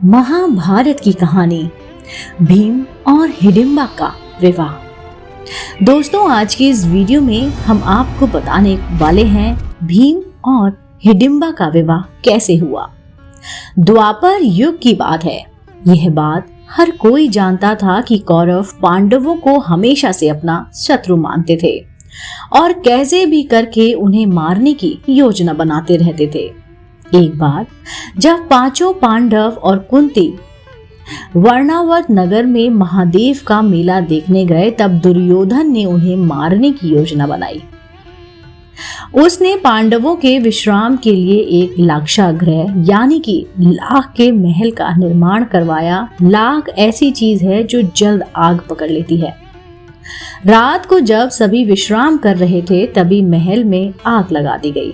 महाभारत की कहानी भीम और हिडिंबा का विवाह। दोस्तों, आज की इस वीडियो में हम आपको बताने वाले हैं भीम और हिडिंबा का विवाह कैसे हुआ। द्वापर युग की बात है। यह बात हर कोई जानता था कि कौरव पांडवों को हमेशा से अपना शत्रु मानते थे और कैसे भी करके उन्हें मारने की योजना बनाते रहते थे। एक बार जब पांचों पांडव और कुंती वर्णावत नगर में महादेव का मेला देखने गए, तब दुर्योधन ने उन्हें मारने की योजना बनाई। उसने पांडवों के विश्राम के लिए एक लाक्षागृह यानी कि लाख के महल का निर्माण करवाया। लाख ऐसी चीज है जो जल्द आग पकड़ लेती है। रात को जब सभी विश्राम कर रहे थे, तभी महल में आग लगा दी गई।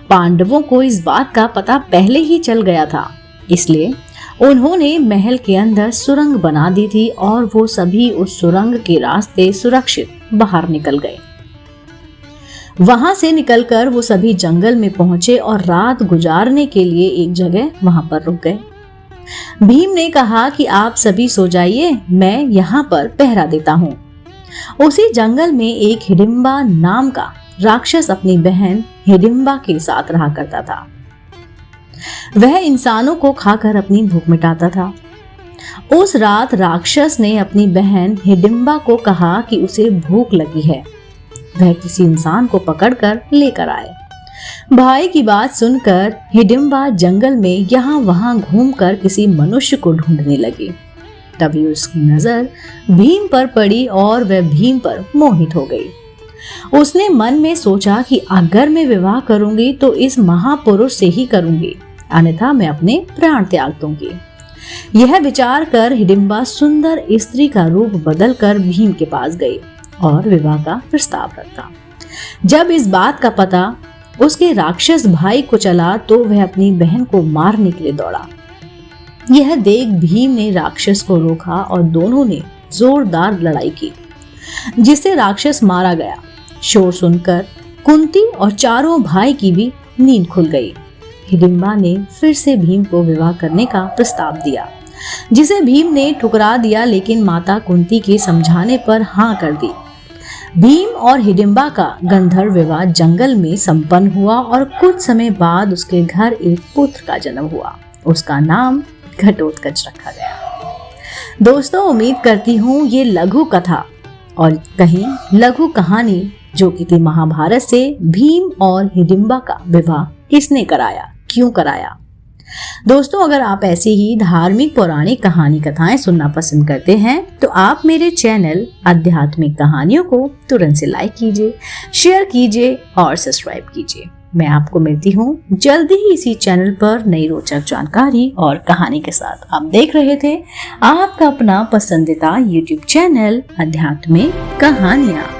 पांडवों को इस बात का पता पहले ही चल गया था, इसलिए उन्होंने महल के अंदर सुरंग बना दी थी और वो सभी उस सुरंग के रास्ते सुरक्षित बाहर निकल गए। वहां से निकलकर वो सभी जंगल में पहुंचे और रात गुजारने के लिए एक जगह वहां पर रुक गए। भीम ने कहा कि आप सभी सो जाइए, मैं यहाँ पर पहरा देता हूँ। उसी जंगल में एक हिडिंबा नाम का राक्षस अपनी बहन हिडिंबा के साथ रहा करता था। वह इंसानों को खाकर अपनी भूख मिटाता था। उस रात राक्षस ने अपनी बहन हिडिंबा को कहा कि उसे भूख लगी है, वह किसी इंसान को पकड़कर लेकर आए। भाई की बात सुनकर हिडिंबा जंगल में यहाँ वहां घूमकर किसी मनुष्य को ढूंढने लगी। तभी उसकी नजर भीम पर पड़ी और वह भीम पर मोहित हो गई। उसने मन में सोचा कि अगर मैं विवाह करूंगी तो इस महापुरुष से ही करूंगी, अन्यथा मैं अपने प्राण त्याग दूंगी। यह विचार कर हिडिंबा सुंदर स्त्री का रूप बदलकर भीम के पास गई और विवाह का प्रस्ताव रखा। जब इस बात का पता उसके राक्षस भाई को चला तो वह अपनी बहन को मारने के लिए दौड़ा। यह देख भीम ने राक्षस को रोका और दोनों ने जोरदार लड़ाई की, जिससे राक्षस मारा गया। शोर सुनकर कुंती और चारों भाई की भी नींद खुल गई। हिडिंबा ने फिर से भीम को विवाह करने का प्रस्ताव दिया, जिसे भीम ने ठुकरा दिया, लेकिन माता कुंती के समझाने पर हाँ कर दी। भीम और हिडिंबा का गंधर्व विवाह जंगल में संपन्न हुआ और कुछ समय बाद उसके घर एक पुत्र का जन्म हुआ। उसका नाम घटोत्कच रखा गया। दोस्तों, उम्मीद करती हूँ ये लघु कथा और कहीं लघु कहानी जो कि थी महाभारत से भीम और हिडिंबा का विवाह किसने कराया, क्यों कराया। दोस्तों, अगर आप ऐसी ही धार्मिक पौराणिक कहानी कथाएं सुनना पसंद करते हैं तो आप मेरे चैनल आध्यात्मिक कहानियों को तुरंत से लाइक कीजिए, शेयर कीजिए और सब्सक्राइब कीजिए। मैं आपको मिलती हूँ जल्दी ही इसी चैनल पर नई रोचक जानकारी और कहानी के साथ। आप देख रहे थे आपका अपना पसंदीदा YouTube चैनल आध्यात्मिक कहानियाँ।